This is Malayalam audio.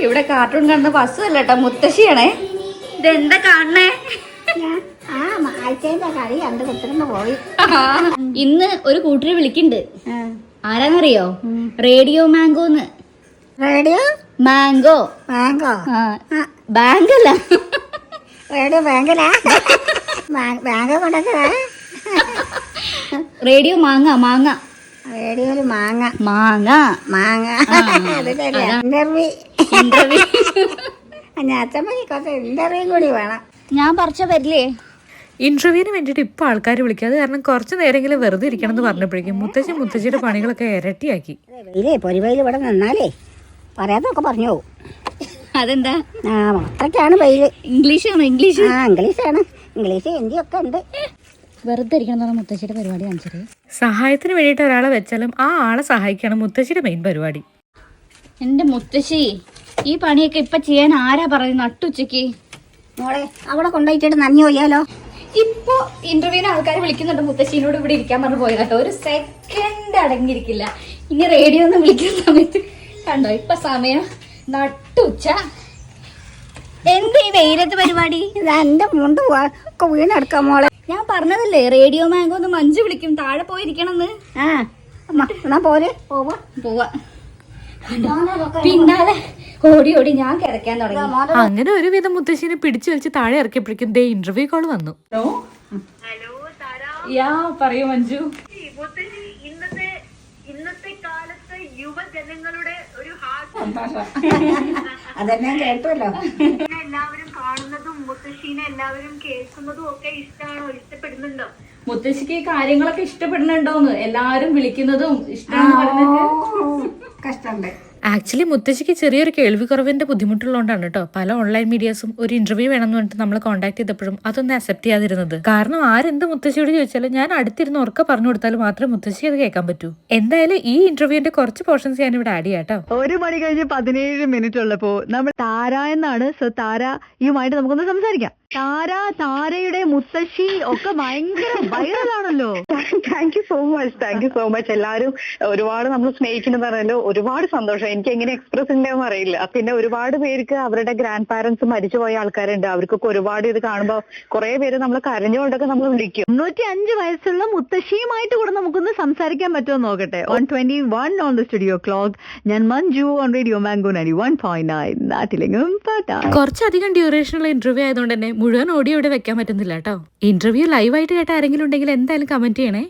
ഇവിടെ കാർട്ടൂൺ കാണുന്ന ബസ്സല്ല കേട്ടോ, മുത്തശ്ശിയാണേ. ഇതെന്താ കാണണേ? കളി കണ്ട് കുത്തിരുന്ന് പോയി. ഇന്ന് ഒരു കൂട്ടര് വിളിക്കണ്ട്. ആരാന്നറിയോ? റേഡിയോ മാംഗോന്ന്. Radio mango. ബാങ്കോ? ബാങ്കല്ല, റേഡിയോ ബാങ്കിലാ? ബാങ്ക് കൊണ്ടൊക്കെ റേഡിയോ മാങ്ങ. മാങ്ങ റേഡിയോയില് മാങ്ങ മാങ്ങ മാങ്ങ. Interview interview. ഞാൻ അച്ഛമ്മക്ക് കുറച്ച് ഇന്റർവ്യൂ കൂടി വേണം. ഞാൻ പറിച്ച വരില്ലേ? ഇന്റർവ്യൂവിന് വേണ്ടിയിട്ട് ഇപ്പോൾ ആൾക്കാർ വിളിക്കുക. അത് കാരണം കുറച്ച് നേരെങ്കിലും വെറുതെ ഇരിക്കണം എന്ന് പറഞ്ഞപ്പോഴേക്കും മുത്തശ്ശിയുടെ പണികളൊക്കെ ഇരട്ടിയാക്കി. വെയിലേ പൊരിവെയിൽ ഇവിടെ നിന്നാലേ പറയാതൊക്കെ പറഞ്ഞു പോകും. അതെന്താ? അത്രയ്ക്കാണ് വെയില്. ഇംഗ്ലീഷാണോ? ഇംഗ്ലീഷ്? ഇംഗ്ലീഷാണ്. ഇംഗ്ലീഷ് ഹിന്ദി ഒക്കെ ഉണ്ട്. വെറുതെ ഇരിക്കണം എന്ന് പറഞ്ഞ മുത്തശ്ശിയുടെ പരിപാടി കാണിച്ചത്. സഹായത്തിന് വേണ്ടിയിട്ട് ഒരാളെ വെച്ചാലും ആ ആളെ സഹായിക്കുകയാണ് മുത്തശ്ശിയുടെ മെയിൻ പരിപാടി. എന്റെ മുത്തശ്ശി, ഈ പണിയൊക്കെ ഇപ്പൊ ചെയ്യാൻ ആരാ പറയുന്നത്? നട്ടുച്ചയ്ക്ക് മോളെ അവിടെ കൊണ്ടുപോയിട്ടിട്ട് നന്ദി പോയാലോ? ഇപ്പൊ ഇന്റർവ്യൂവിന് ആൾക്കാർ വിളിക്കുന്നുണ്ട്. മുത്തശ്ശിനോട് ഇവിടെ ഇരിക്കാൻ പറഞ്ഞു പോയത് കേട്ടോ. ഒരു സെക്കൻഡ് അടങ്ങിയിരിക്കില്ല. ഇനി റേഡിയോ ഒന്നും വിളിക്കുന്ന സമയത്ത് കണ്ടോ, ഇപ്പൊ സമയം നട്ടുച്ച. എന്ത് ഈ വെയിലത്ത് പരിപാടി? എന്റെ മുണ്ട് ഒക്കെ വീണെടുക്കാം മോളെ. ഞാൻ പറഞ്ഞതല്ലേ, റേഡിയോ മാംഗോ ഒന്ന് മഞ്ജു വിളിക്കും, താഴെ പോയിരിക്കണമെന്ന്. എന്നാ പോരെ പോവാ. പിന്നാലെ ഓടി ഓടി ഞാൻ കിടക്കാൻ തുടങ്ങി. അങ്ങനെ ഒരുവിധം മുത്തശ്ശിനെ പിടിച്ചു വലിച്ച് താഴെ ഇറക്കിയപ്പോഴേക്കും ദേ ഇന്റർവ്യൂ കോൾ വന്നു. പറയൂ മഞ്ജു. ഇന്നത്തെ കാലത്ത് യുവജനങ്ങളുടെ ഒരു അതെന്നെ കേട്ടല്ലോ. എല്ലാവരും കാണുന്നതും മുത്തശ്ശീനെ എല്ലാവരും കേൾക്കുന്നതും ഒക്കെ ഇഷ്ടമാണോ? ഇഷ്ടപ്പെടുന്നുണ്ടോ? മുത്തശ്ശിക്ക് കാര്യങ്ങളൊക്കെ ഇഷ്ടപ്പെടുന്നുണ്ടോന്ന് എല്ലാരും വിളിക്കുന്നതും ഇഷ്ടമാണെന്ന് കഷ്ടണ്ട്. ആക്ച്വലി മുത്തശ്ശിക്ക് ചെറിയൊരു കേൾവിക്കുറവിന്റെ ബുദ്ധിമുട്ടുള്ളതുകൊണ്ടാണ് കേട്ടോ പല ഓൺലൈൻ മീഡിയാസും ഒരു ഇന്റർവ്യൂ വേണമെന്ന് പറഞ്ഞിട്ട് നമ്മളെ കോൺടാക്ട് ചെയ്തപ്പോഴും അതൊന്നും അക്സെപ്റ്റ് ചെയ്യാതിരുന്നത്. കാരണം ആരെന്ത് മുത്തശ്ശിയോട് ചോദിച്ചാലും ഞാൻ അടുത്തിരുന്ന് ഉറക്കെ പറഞ്ഞു കൊടുത്താലും മാത്രമേ മുത്തശ്ശി അത് കേൾക്കാൻ പറ്റൂ. എന്തായാലും ഈ ഇന്റർവ്യൂവിന്റെ കുറച്ച് പോർഷൻസ് ഞാൻ ഇവിടെ ആഡ് ചെയ്യാം കേട്ടോ. 1 മണി കഴിഞ്ഞ് 17 മിനിറ്റ് ഉള്ളപ്പോ നമ്മൾ താര എന്നാണ്. സോ താരയുമായിട്ട് നമുക്കൊന്ന് സംസാരിക്കാം. താരയുടെ മുത്തശ്ശി ഒക്കെ ഭയങ്കര വൈറലാണല്ലോ. Thank you so much. എല്ലാവരും ഒരുപാട് നമ്മൾ സ്നേഹിക്കുന്നതാണല്ലോ. ഒരുപാട് സന്തോഷം. എനിക്ക് എങ്ങനെ എക്സ്പ്രസ് ഉണ്ടാവും അറിയില്ല. പിന്നെ ഒരുപാട് പേർക്ക് അവരുടെ ഗ്രാൻഡ് പാരന്റ്സ് മരിച്ചുപോയ ആൾക്കാരുണ്ട്. അവർക്കൊക്കെ ഒരുപാട് ഇത് കാണുമ്പോൾ കുറെ പേര് നമ്മൾ കരഞ്ഞുകൊണ്ടൊക്കെ നമ്മൾ വിളിക്കും. 95 വയസ്സുള്ള മുത്തശ്ശിയുമായിട്ട് കൂടെ നമുക്കൊന്ന് സംസാരിക്കാൻ പറ്റുമോ നോക്കട്ടെ. 1:21 ഓൺ ദ സ്റ്റുഡിയോ ക്ലോക്ക്. ഞാൻ മഞ്ജു ഓൺ റേഡിയോ മാംഗോ 91.9. നാട്ടിലെങ്ങും പാട്ടാ. കുറച്ചധികം ഡ്യൂറേഷനുള്ള ഇന്റർവ്യൂ ആയതുകൊണ്ട് തന്നെ മുഴുവൻ ഓഡിയോ ഇവിടെ വെക്കാൻ പറ്റുന്നില്ല കേട്ടോ. ഇന്റർവ്യൂ ലൈവായിട്ട് കേട്ട ആരെങ്കിലും ഉണ്ടെങ്കിൽ എന്തായാലും കമന്റ് ചെയ്യണേ.